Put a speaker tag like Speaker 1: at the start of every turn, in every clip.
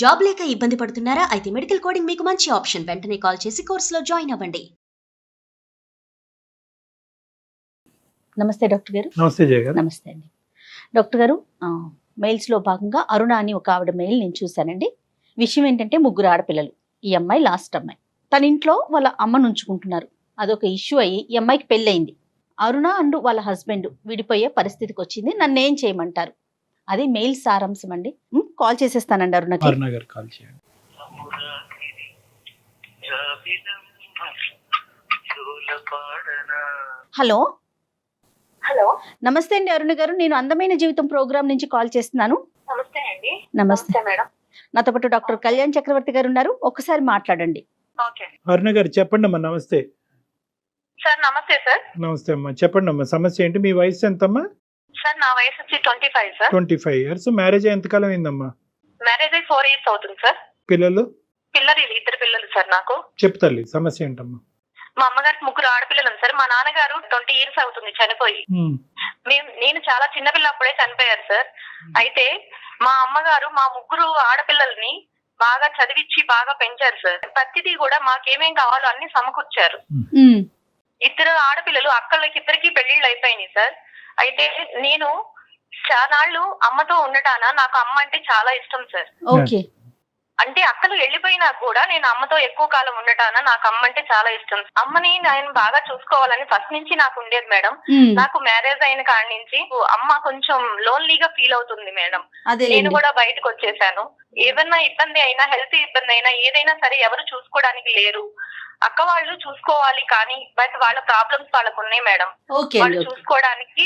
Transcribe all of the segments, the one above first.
Speaker 1: Job లేక ఇబ్బంది పడుతున్నారా? అయితే మెడికల్ కోడింగ్ మీకు మంచి ఆప్షన్. వెంటనే కాల్ చేసి కోర్సులో జాయిన్ అవ్వండి.
Speaker 2: నమస్తే డాక్టర్ గారు.
Speaker 3: నమస్తే జయ గారు.
Speaker 2: నమస్తే అండి డాక్టర్ గారు. మెయిల్స్లో భాగంగా అరుణ అని ఒక ఆవిడ మెయిల్ నేను చూశానండి. విషయం ఏంటంటే, 3 ఆడపిల్లలు. ఈ అమ్మాయి లాస్ట్ అమ్మాయి. తన ఇంట్లో వాళ్ళ అమ్మను ఉంచుకుంటున్నారు. అదొక ఇష్యూ అయ్యి ఈ అమ్మాయికి పెళ్ళయింది. అరుణ అండ్ వాళ్ళ హస్బెండ్ విడిపోయే పరిస్థితికి వచ్చింది. నన్ను ఏం చేయమంటారు? అది మెయిల్ సారాంశం అండి. కాల్ చేసేస్తానండి అరుణకి.
Speaker 3: అరుణ గారు కాల్ చేయండి.
Speaker 2: హలో
Speaker 4: హలో,
Speaker 2: నమస్తే అండి అరుణ గారు. నేను అందమైన జీవితం ప్రోగ్రామ్ నుంచి కాల్ చేస్తున్నాను.
Speaker 4: నమస్తే అండి.
Speaker 2: నమస్తే
Speaker 4: మేడం.
Speaker 2: నాతో పాటు డాక్టర్ కళ్యాణ్ చక్రవర్తి గారు ఉన్నారు. ఒక్కసారి మాట్లాడండి.
Speaker 4: ఓకే
Speaker 3: అరుణ గారు చెప్పండి అమ్మా. నమస్తే.
Speaker 4: సార్. నమస్తే సార్.
Speaker 3: నమస్తే అమ్మా, చెప్పండి అమ్మా. సమస్య ఏంటి? మీ వయసు ఎంతమ్మా?
Speaker 4: సార్ నా వయసు వచ్చి 25 సార్.
Speaker 3: 25 years. మ్యారేజ్ ఎంతకాలం అయిందమ్మా?
Speaker 4: మ్యారేజ్ అయ్యి 4 years అవుతుంది సార్.
Speaker 3: పిల్లలు?
Speaker 4: ఇద్దరు పిల్లలు సార్ నాకు.
Speaker 3: చెప్పు తల్లి, సమస్య ఏంటమ్మా?
Speaker 4: మా అమ్మగారికి 3 ఆడపిల్లలు ఉంది సార్. మా నాన్నగారు 20 years అవుతుంది చనిపోయి. నేను చాలా చిన్నపిల్ల అప్పుడే చనిపోయారు సార్. అయితే మా అమ్మగారు మా 3 ఆడపిల్లల్ని బాగా చదివించి బాగా పెంచారు సార్. ప్రతిదీ కూడా మాకేమేం కావాలో అన్ని సమకూర్చారు. 2 ఆడపిల్లలు అక్కలకి ఇద్దరికి పెళ్లిళ్ళు అయిపోయినాయి సార్. అయితే నేను చానాళ్ళు అమ్మతో ఉండటాన నాకు అమ్మ అంటే చాలా ఇష్టం సార్.
Speaker 2: ఓకే.
Speaker 4: అంటే అక్కలు వెళ్ళిపోయినా కూడా నేను అమ్మతో ఎక్కువ కాలం ఉండటాన నాకు అమ్మ అంటే చాలా ఇష్టం. అమ్మని నేను బాగా చూసుకోవాలని ఫస్ట్ నుంచి నాకు ఉండేది మేడం. నాకు మ్యారేజ్ అయిన కాడి నుంచి అమ్మ కొంచెం లోన్లీగా ఫీల్ అవుతుంది మేడం. నేను కూడా బయటకు వచ్చేసాను. ఏదన్నా ఇబ్బంది అయినా, హెల్త్ ఇబ్బంది అయినా, ఏదైనా సరే ఎవరు చూసుకోవడానికి లేరు. అక్క వాళ్ళు చూసుకోవాలి కానీ బట్ వాళ్ళ ప్రాబ్లమ్స్ వాళ్ళకు ఉన్నాయి మేడం. వాళ్ళు చూసుకోవడానికి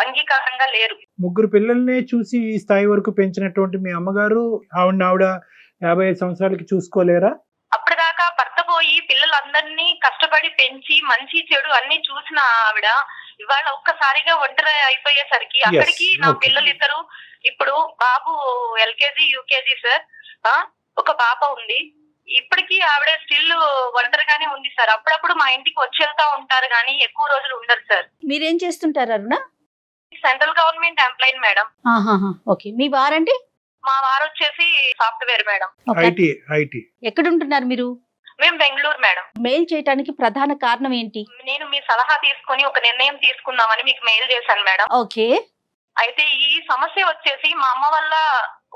Speaker 4: అంగీకారంగా లేరు.
Speaker 3: 3 పిల్లల్ని చూసి ఈ స్థాయి వరకు పెంచినటువంటి మీ అమ్మగారు ఆవిడ 55 సంవత్సరాలకి చూసుకోలేరా?
Speaker 4: అప్పటిదాకా భర్త పోయి పిల్లలందరినీ కష్టపడి పెంచి మంచి చెడు అన్ని చూసిన ఆవిడ ఇవాళ ఒక్కసారిగా ఒంటరి అయిపోయేసరికి అక్కడికి నా పిల్లలు ఇద్దరు, ఇప్పుడు బాబు LKG UKG సార్. ఒక పాప ఉంది. ఇప్పటికీ ఆవిడ స్టిల్ ఒంటరిగానే ఉంది సార్. అప్పుడప్పుడు మా ఇంటికి వచ్చి వెళ్తా ఉంటారు కానీ ఎక్కువ రోజులు ఉండరు సార్.
Speaker 2: మీరేం చేస్తుంటారు Aruna?
Speaker 4: Central government employee madam.
Speaker 2: Okay. మీ వారండి?
Speaker 4: మా వారు వచ్చేసి సాఫ్ట్వేర్ మేడం.
Speaker 3: ఐటీ.
Speaker 2: ఎక్కడ ఉంటున్నారు మీరు?
Speaker 4: మేము బెంగళూరు మేడం.
Speaker 2: మెయిల్ చేయడానికి ప్రధాన కారణం ఏంటి?
Speaker 4: నేను మీ సలహా తీసుకుని ఒక నిర్ణయం తీసుకుందామని మీకు మెయిల్ చేశాను మేడం.
Speaker 2: ఓకే.
Speaker 4: అయితే ఈ సమస్య వచ్చేసి మా అమ్మ వల్ల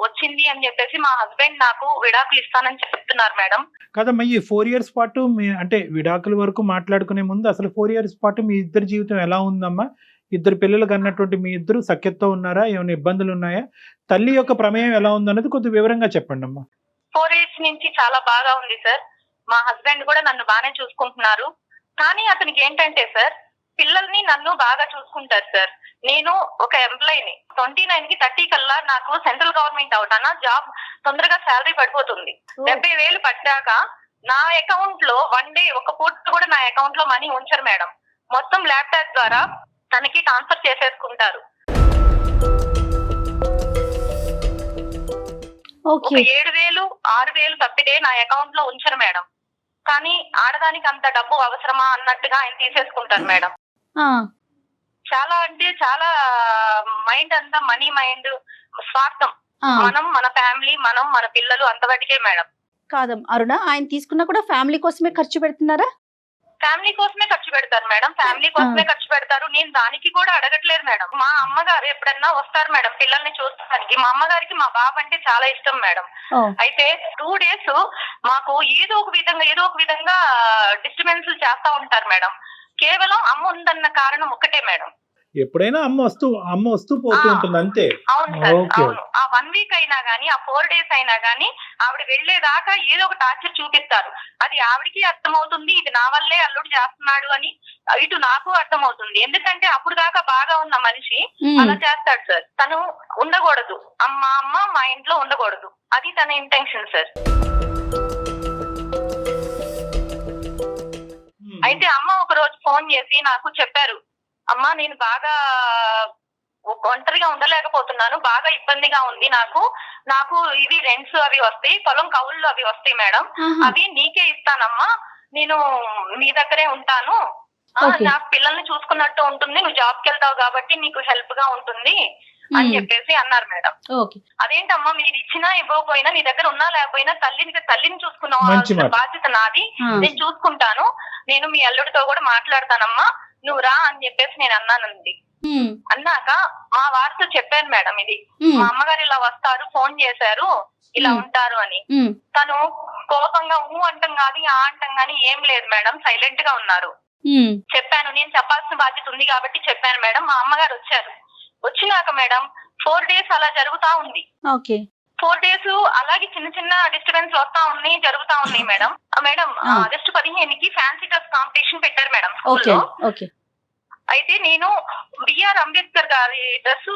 Speaker 4: వచ్చింది అని చెప్పేసి మా హస్బెండ్ నాకు విడాకులు ఇస్తానని చెప్తున్నారు మేడం.
Speaker 3: కదమ్మా, ఈ 4 years పాటు అంటే విడాకుల వరకు మాట్లాడుకునే ముందు అసలు 4 years పాటు మీ ఇద్దరి జీవితం ఎలా ఉందమ్మా? 2 పిల్లలు కన్నటువంటి మీ ఇద్దరు సఖ్యతతో ఉన్నారా? ఏమైనా ఇబ్బందులు ఉన్నాయా? తల్లి యొక్క ప్రమేయం ఎలా ఉందన్నది కొద్దిగా వివరంగా చెప్పండి అమ్మా.
Speaker 4: 4 years నుంచి చాలా బాగా ఉంది సార్. మా హస్బెండ్ కూడా నన్ను బాగానే చూసుకుంటున్నారు. కానీ అతనికి ఏంటంటే సార్, పిల్లల్ని నన్ను బాగా చూసుకుంటారు సార్. నేను ఒక ఎంప్లాయీని. 29కి 30 కల్లా నాకు సెంట్రల్ గవర్నమెంట్ అవటాన జాబ్ తొందరగా శాలరీ పడిపోతుంది. 70,000 పడ్డాక నా అకౌంట్ లో వన్ డే ఒక పూట కూడా నా అకౌంట్ లో మనీ ఉంచరు మేడం. మొత్తం ల్యాప్టాప్ ద్వారా తనకి ట్రాన్స్ఫర్ చేసేసుకుంటారు. 7,000 6,000 తప్పితే నా అకౌంట్ లో ఉంచరు మేడం. కానీ ఆడదానికి అంత డబ్బు అవసరమా అన్నట్టుగా ఆయన తీసేసుకుంటారు మేడం. చాలా అంటే చాలా మైండ్ అంతా మనీ మైండ్, స్వార్థం. మనం మన ఫ్యామిలీ, మనం మన పిల్లలు అంతవరకే మేడం.
Speaker 2: కాదం అరుణ, ఆయన తీసుకున్నా కూడా ఫ్యామిలీ కోసమే ఖర్చు పెడుతున్నారా?
Speaker 4: ఫ్యామిలీ కోసమే ఖర్చు పెడతారు మేడం. ఫ్యామిలీ కోసమే ఖర్చు పెడతారు. నేను దానికి కూడా అడగట్లేదు మేడం. మా అమ్మగారు ఎప్పుడన్నా వస్తారు మేడం పిల్లల్ని చూస్తానికి. మా అమ్మగారికి మా బాబు అంటే చాలా ఇష్టం మేడం. అయితే 2 days మాకు ఏదో ఒక విధంగా డిస్టర్బెన్స్ చేస్తా ఉంటారు మేడం. కేవలం అమ్మ ఉందన్న కారణం ఒక్కటే మేడం.
Speaker 3: ఎప్పుడైనా అమ్మ వస్తూ పోతూ ఉంటుంది అంతే.
Speaker 4: అవును సార్, అవును. ఆ 1 week అయినా గానీ, ఆ 4 days అయినా గానీ ఆవిడ వెళ్లేదాకా ఏదో ఒక టార్చర్ చూపిస్తారు. అది ఆవిడికి అర్థమవుతుంది, ఇది నా వల్లే అల్లుడు చేస్తున్నాడు అని. ఇటు నాకు అర్థమవుతుంది. ఎందుకంటే అప్పుడు దాకా బాగా ఉన్న మనిషి అలా చేస్తాడు సార్. తను ఉండకూడదు, అమ్మ మా ఇంట్లో ఉండకూడదు. అది తన ఇంటెన్షన్ సార్. అయితే అమ్మ ఒక రోజు ఫోన్ చేసి నాకు చెప్పారు, అమ్మా నేను బాగా ఒంటరిగా ఉండలేకపోతున్నాను, బాగా ఇబ్బందిగా ఉంది నాకు ఇవి రెంట్స్ అవి వస్తాయి, పొలం కవుళ్ళు అవి వస్తాయి మేడం, అవి నీకే ఇస్తానమ్మా, నేను మీ దగ్గరే ఉంటాను, నాకు పిల్లల్ని చూసుకున్నట్టు ఉంటుంది, నువ్వు జాబ్కి వెళ్తావు కాబట్టి నీకు హెల్ప్ గా ఉంటుంది అని చెప్పేసి అన్నారు మేడం.
Speaker 2: ఓకే.
Speaker 4: అదేంటమ్మా మీరు ఇచ్చినా ఇవ్వకపోయినా నీ దగ్గర ఉన్నా లేకపోయినా తల్లిని చూసుకున్న
Speaker 3: మంచి మాట.
Speaker 4: బాధ్యత నాది, నేను చూసుకుంటాను, నేను మీ అల్లుడితో కూడా మాట్లాడతానమ్మా, నువ్వు రా అని చెప్పేసి నేను అన్నానండి. అన్నాక మా వారితో చెప్పాను మేడం, ఇది మా అమ్మగారు ఇలా వస్తారు, ఫోన్ చేశారు, ఇలా ఉంటారు అని. తను కోపంగా అంటాం కానీ ఆ అంటాం కానీ ఏం లేదు మేడం, సైలెంట్ గా ఉన్నారు. చెప్పాను, నేను చెప్పాల్సిన బాధ్యత ఉంది కాబట్టి చెప్పాను మేడం. మా అమ్మగారు వచ్చారు. వచ్చినాక మేడం 4 days అలా జరుగుతా ఉంది. 4 days అలాగే చిన్న చిన్న డిస్టర్బెన్స్ వస్తా ఉన్నాయి, జరుగుతా ఉన్నాయి మేడం. మేడం ఆగస్టు 15కి ఫ్యాన్సీ డ్రెస్ కాంపిటీషన్ పెట్టారు మేడం స్కూల్లో. అయితే నేను బిఆర్ అంబేద్కర్ గారి డ్రెస్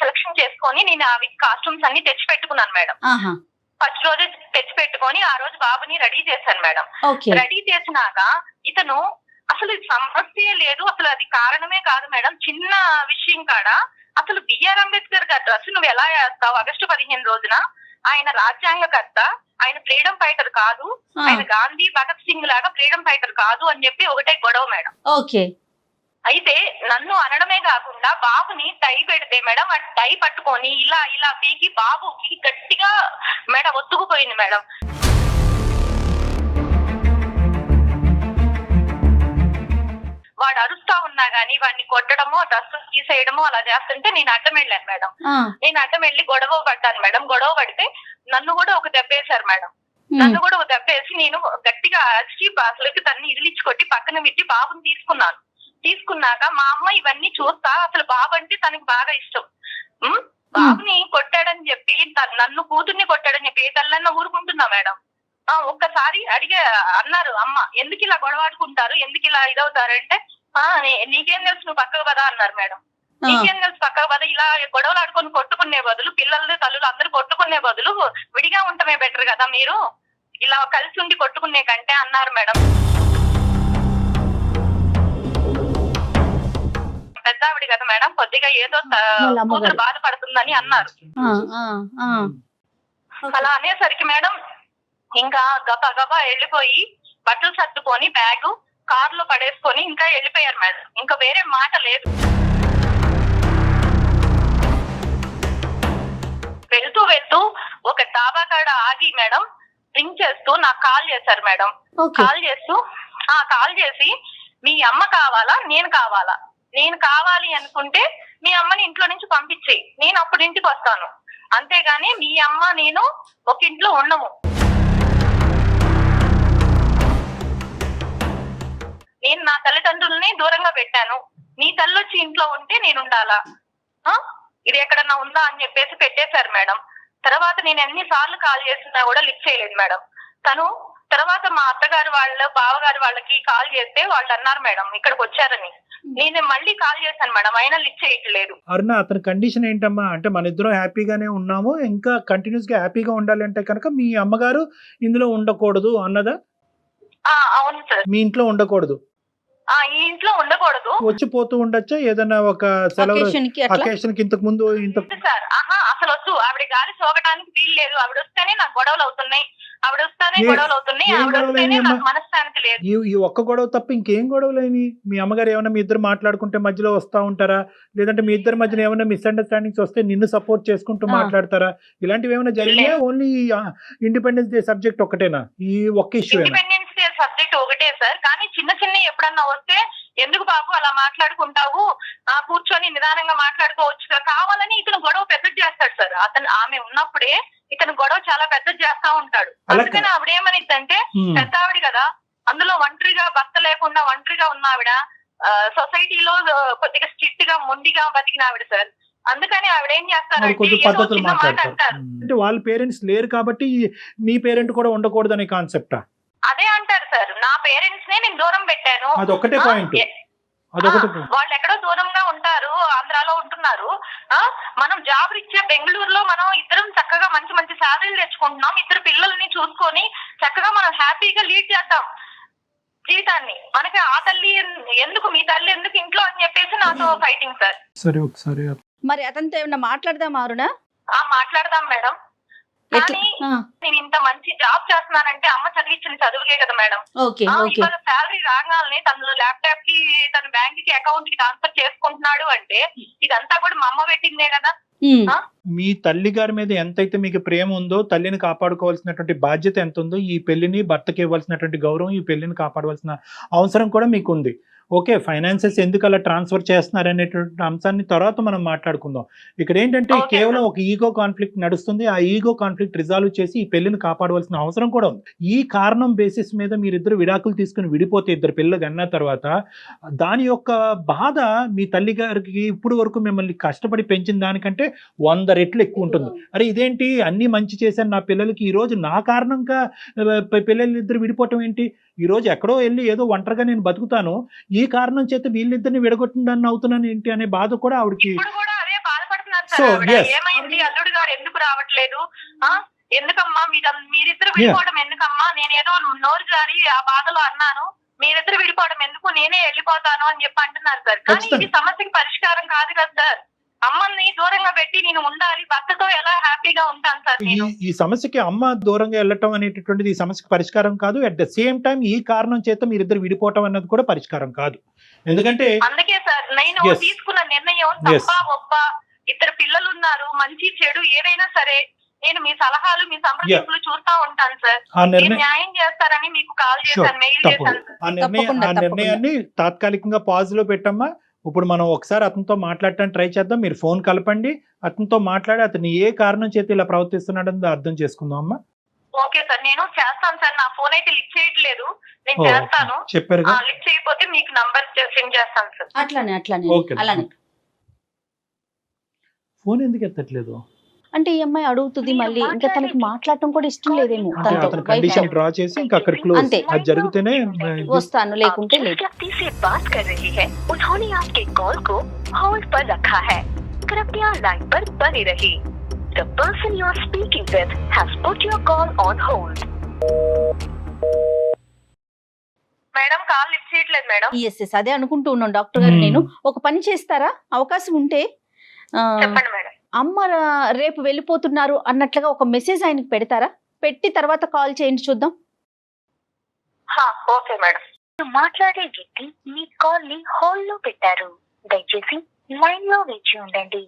Speaker 4: సెలెక్షన్ చేసుకొని నేను అవి కాస్ట్యూమ్స్ అన్ని తెచ్చి పెట్టుకున్నాను మేడం. ఫస్ట్ రోజు తెచ్చి పెట్టుకొని ఆ రోజు బాబుని రెడీ చేశాను మేడం. రెడీ చేసినాక ఇతను అసలు సమస్య లేదు, అసలు అది కారణమే కాదు మేడం, చిన్న విషయం కాడ అసలు బిఆర్ అంబేద్కర్ గారి డ్రెస్ నువ్వు ఎలా వేస్తావు ఆగస్టు 15 రోజున? ఆయన రాజ్యాంగకర్త, ఆయన ఫ్రీడమ్ ఫైటర్ కాదు, ఆయన గాంధీ భగత్ సింగ్ లాగా ఫ్రీడమ్ ఫైటర్ కాదు అని చెప్పి ఒకటే గొడవ మేడం. అయితే నన్ను అనడమే కాకుండా బాబుని టై పెడితే మేడం ఆ టై పట్టుకొని ఇలా ఇలా పీకి బాబుకి గట్టిగా మేడం ఒత్తుకుపోయింది మేడం. వాడు అరుస్తా ఉన్నా గానీ వాడిని కొట్టడము, డ్రెస్ తీసేయడము అలా చేస్తుంటే నేను అడ్డం వెళ్ళాను మేడం. నేను అడ్డం వెళ్ళి గొడవ పడ్డాను మేడం. గొడవ పడితే నన్ను కూడా ఒక దెబ్బ వేశారు మేడం. నన్ను కూడా ఒక దెబ్బ వేసి నేను గట్టిగా అరిచి అసలుకి తన్ని ఇదిలిచ్చి కొట్టి పక్కన పెట్టి బాబుని తీసుకున్నాను. తీసుకున్నాక మా అమ్మ ఇవన్నీ చూస్తా, అసలు బాబు అంటే తనకి బాగా ఇష్టం. బాబుని కొట్టాడని చెప్పి నన్ను కూతుర్ని కొట్టాడని చెప్పి ఏ తల్లన్నా ఊరుకుంటున్నా మేడం. ఒక్కసారి అన్నారు అమ్మ, ఎందుకు ఇలా గొడవాడుకుంటారు, ఎందుకు ఇలా ఇదవుతారంటే నీకేం తెలుసు నువ్వు పక్కకు పదా అన్నారు మేడం. నీకేం తెలుసు పక్కకు పద, ఇలా గొడవలు ఆడుకొని కొట్టుకునే బదులు పిల్లలు తల్లులు అందరూ కొట్టుకునే బదులు విడిగా ఉండటమే బెటర్ కదా, మీరు ఇలా కలిసి ఉండి కొట్టుకునే కంటే అన్నారు మేడం. పెద్దావిడి కదా మేడం, కొద్దిగా ఏదో కూతురు బాధపడుతుందని అన్నారు. అలా అనేసరికి మేడం ఇంకా గబా వెళ్ళిపోయి బట్టలు సర్దుకొని బ్యాగ్ కారులో పడేసుకొని ఇంకా వెళ్ళిపోయారు మేడం. ఇంకా వేరే మాట లేదు. వెళ్తూ ఒక డాబా కాడ ఆగి మేడం రింగ్ చేస్తూ నాకు కాల్ చేశారు మేడం. కాల్ చేసి మీ అమ్మ కావాలా నేను కావాలా, నేను కావాలి అనుకుంటే మీ అమ్మని ఇంట్లో నుంచి పంపించేయి, నేను అప్పుడు ఇంటికి వస్తాను, అంతేగాని మీ అమ్మ నేను ఒక ఇంట్లో ఉండము. నేను నా తల్లిదండ్రుల్ని దూరంగా పెట్టాను, నీ తల్లి వచ్చి ఇంట్లో ఉంటే నేను ఉండాలా, ఇది ఎక్కడన్నా ఉందా అని చెప్పేసి పెట్టేశారు మేడం. తర్వాత నేను ఎన్నిసార్లు కాల్ చేసినా కూడా లిఫ్ట్ చేయలేదు మేడం. తను తర్వాత మా అత్తగారు వాళ్ళ బావగారు వాళ్ళకి కాల్ చేస్తే వాళ్ళు అన్నారు మేడం ఇక్కడికి వచ్చారని. నేను మళ్ళీ కాల్ చేశాను మేడం, అయినా లిఫ్ట్ చేయట్లేదు.
Speaker 3: అరుణ, అతని కండిషన్ ఏంటమ్మా అంటే మన ఇద్దరం హ్యాపీగానే ఉన్నాము, ఇంకా కంటిన్యూస్ గా హ్యాపీగా ఉండాలి అంటే కనుక మీ అమ్మగారు ఇందులో ఉండకూడదు అన్నదా?
Speaker 4: అవును సార్,
Speaker 3: మీ ఇంట్లో ఉండకూడదు,
Speaker 4: ఈ ఇంట్లో ఉండకూడదు,
Speaker 3: వచ్చి పోతూ ఉండొచ్చా ఏదైనా ఒక సెలవు అకేషన్ కి ఇంతకు ముందు
Speaker 4: సార్? అసలు వద్దు, ఆవిడ గాలి సోకటానికి వీలు లేదు. ఆవిడ వస్తేనే నాకు గొడవలు అవుతున్నాయి, ఆవిడ వస్తేనే గొడవలు అవుతున్నాయి, ఆవిడ వస్తేనే నాకు మనశ్శాంతి లేదు.
Speaker 3: ఈ ఒక్క గొడవ తప్ప ఇంకేం గొడవలేని? మీ అమ్మగారు ఏమైనా మీ ఇద్దరు మాట్లాడుకుంటే మధ్యలో వస్తా ఉంటారా, లేదంటే మీ ఇద్దరి మధ్యన ఏమైనా మిస్అండర్స్టాండింగ్స్ వస్తే నిన్ను సపోర్ట్ చేసుకుంటూ మాట్లాడతారా? ఇలాంటివి ఏమైనా జరిగినాయా? ఓన్లీ ఇండిపెండెన్స్ డే సబ్జెక్ట్ ఒకటేనా? ఈ ఒక్క ఇష్యూ
Speaker 4: ఇండిపెండెన్స్ డే సబ్జెక్ట్ ఒకటే సార్, కానీ చిన్న చిన్న ఎప్పుడన్నా వస్తే ఎందుకు బాబు అలా మాట్లాడుకుంటావు, కూర్చొని నిదానంగా మాట్లాడుకోవచ్చు, కావాలని ఇతను గొడవ పెద్ద చేస్తాడు సార్. ఆమె ఉన్నప్పుడే ఇతను గొడవ చాలా పెద్ద చేస్తా ఉంటాడు. అందుకని ఆవిడ ఏమనిద్దంటే పెద్ద ఆవిడ కదా, అందులో ఒంటరిగా భర్త లేకుండా ఒంటరిగా ఉన్న ఆవిడ, సొసైటీలో కొద్దిగా స్ట్రిక్ట్ గా మొండిగా బతికిన ఆవిడ సార్. అందుకని ఆవిడ ఏం చేస్తారంటే
Speaker 3: అంటే వాళ్ళ పేరెంట్స్ లేరు కాబట్టి మీ పేరెంట్ కూడా ఉండకూడదు అనే కాన్సెప్టా?
Speaker 4: అదే అంటారు సార్, నా పేరెంట్స్ నే నేను దూరం పెట్టాను.
Speaker 3: అదొకటే పాయింట్.
Speaker 4: వాళ్ళు ఎక్కడో దూరంగా ఉంటారు, ఆంధ్రాలో ఉంటున్నారు. మనం జాబ్ రీత్యా బెంగళూరులో మనం ఇద్దరం చక్కగా మంచి మంచి శాలరీలు తెచ్చుకుంటున్నాం, ఇద్దరు పిల్లల్ని చూసుకొని చక్కగా మనం హ్యాపీగా లీడ్ చేద్దాం జీవితాన్ని. మనకి ఆ తల్లి ఎందుకు, మీ తల్లి ఎందుకు ఇంట్లో అని చెప్పేసి నాతో ఫైటింగ్ సార్.
Speaker 3: సరే ఒకసారి
Speaker 2: మరి అతనితో ఏమన్నా మాట్లాడదాం అరుణ?
Speaker 4: మాట్లాడదాం మేడం.
Speaker 2: ఎట్లా
Speaker 4: కానీ నేను ఇంత మంచి జాబ్ చేస్తున్నానంటే అమ్మ చదివించిన చదువుకే కదా మేడం.
Speaker 2: ఓకే ఓకే
Speaker 4: ఇవాళ శాలరీ రాగానే తను ల్యాప్టాప్ కి తన బ్యాంక్ కి అకౌంట్ కి ట్రాన్స్ఫర్ చేసుకుంటున్నాడు అంటే ఇదంతా కూడా మా అమ్మ పెట్టిందే కదా.
Speaker 3: మీ తల్లి గారి మీద ఎంతైతే మీకు ప్రేమ ఉందో, తల్లిని కాపాడుకోవాల్సినటువంటి బాధ్యత ఎంత ఉందో, ఈ పెళ్లిని భర్తకి ఇవ్వాల్సినటువంటి గౌరవం, ఈ పెళ్లిని కాపాడవలసిన అవసరం కూడా మీకు ఉంది. ఓకే, ఫైనాన్సెస్ ఎందుకు అలా ట్రాన్స్ఫర్ చేస్తున్నారు అనేటువంటి అంశాన్ని తర్వాత మనం మాట్లాడుకుందాం. ఇక్కడ ఏంటంటే కేవలం ఒక ఈగో కాన్ఫ్లిక్ట్ నడుస్తుంది. ఆ ఈగో కాన్ఫ్లిక్ట్ రిజాల్వ్ చేసి ఈ పెళ్లిని కాపాడవలసిన అవసరం కూడా ఉంది. ఈ కారణం బేసిస్ మీద మీరిద్దరు విడాకులు తీసుకుని విడిపోతే, ఇద్దరు పిల్లలు అన్న తర్వాత దాని యొక్క బాధ మీ తల్లి గారికి ఇప్పుడు వరకు మిమ్మల్ని కష్టపడి పెంచిన దానికంటే 100 రెట్లు ఎక్కువ ఉంటుంది. అరే ఇదేంటి, అన్ని మంచి చేశాను నా పిల్లలకి, ఈ రోజు నా కారణంగా పిల్లలిద్దరు విడిపోవటం ఏంటి, ఈ రోజు ఎక్కడో వెళ్ళి ఏదో ఒంటరిగా నేను బతుకుతాను, ఈ కారణం చేత వీళ్ళిద్దరిని విడగొట్టిందని అవుతున్నాను ఏంటి అనే బాధ కూడా ఆవిడకి.
Speaker 4: ఏమైంది అల్లుడు గారు ఎందుకు రావట్లేదు, ఎందుకమ్మా మీరిద్దరు విడిపోవడం ఎందుకమ్మా, నేనేదో నోరు జారి ఆ బాధలో అన్నాను, మీరిద్దరు విడిపోవడం ఎందుకు, నేనే వెళ్ళిపోతాను అని చెప్పి అంటున్నారు సార్. కానీ ఇది సమస్యకి పరిష్కారం కాదు కదా సార్. అమ్మని దూరంగా పెట్టి నేను ఉండాలి, భర్తతో ఎలా హ్యాపీగా ఉంటాను సార్ నేను.
Speaker 3: ఈ సమస్యకి అమ్మ దూరంగా వెళ్ళటం అనేటటువంటిది ఈ సమస్యకి పరిష్కారం కాదు. అట్ ద సేమ్ టైం ఈ కారణం చేత మీరిద్దరు విడిపోవటం అన్నది కూడా పరిష్కారం కాదు. ఎందుకంటే
Speaker 4: అందుకే సార్ నేను తీసుకున్న నిర్ణయం తప్ప ఒప్ప, ఇద్దరు పిల్లలు ఉన్నారు, మంచి చెడు ఏదైనా సరే నేను మీ సలహాలు మీ సంప్రదింపులు చూస్తా ఉంటాను సార్. న్యాయం చేస్తారని మీకు కాల్ చేశాను, మెయిల్ చేశాను.
Speaker 3: ఆ నిర్ణయాన్ని తాత్కాలికంగా పాజ్ లో పెట్టమ్మా. ఇప్పుడు మనం ఒకసారి అతనితో మాట్లాడటానికి ట్రై చేద్దాం. మీరు ఫోన్ కలపండి, అతనితో మాట్లాడి అతను ఏ కారణం చేత ఇలా ప్రవర్తిస్తున్నాడని అర్థం చేసుకుందాం అమ్మా.
Speaker 4: ఓకే సార్, నేను చేస్తాను సార్. నా ఫోన్ అయితే లిఫ్ట్ చేయట్లేదు, నేను చేస్తాను.
Speaker 3: చెప్పారు
Speaker 4: లిఫ్ట్ చేయకపోతే మీకు నంబర్ సెండ్ చేస్తాను సార్.
Speaker 2: అలానే
Speaker 3: ఫోన్ ఎందుకు ఎత్తట్లేదు
Speaker 2: అంటే ఈ అమ్మాయి అడుగుతుంది మళ్ళీ, ఇంకా తనకి మాట్లాడటం కూడా ఇష్టం లేదేమో.
Speaker 3: అతను కండిషన్ డ్రా చేసి ఇంకా అక్కడ క్లోజ్, అది జరిగితేనే
Speaker 2: వస్తాను, లేకుంటే లేదు.
Speaker 4: మేడం కాల్ లిఫ్ట్ చేయట్లేదు మేడం.
Speaker 2: ఎస్ అదే అనుకుంటూ ఉన్నాను డాక్టర్ గారు. నేను ఒక పని చేస్తారా, అవకాశం ఉంటే
Speaker 4: చెప్పండి మేడం.
Speaker 2: అమ్మ రేపు వెళ్ళిపోతున్నారు అన్నట్లుగా ఒక మెసేజ్ ఆయనకి పెడతారా, పెట్టి తర్వాత కాల్ చేయండి చూద్దాం.
Speaker 4: Okay madam. మాట్లాడే వ్యక్తి మీ కాల్ ని హోల్డ్ లో పెట్టారు, దయచేసి లైన్ లో వేచి ఉండండి.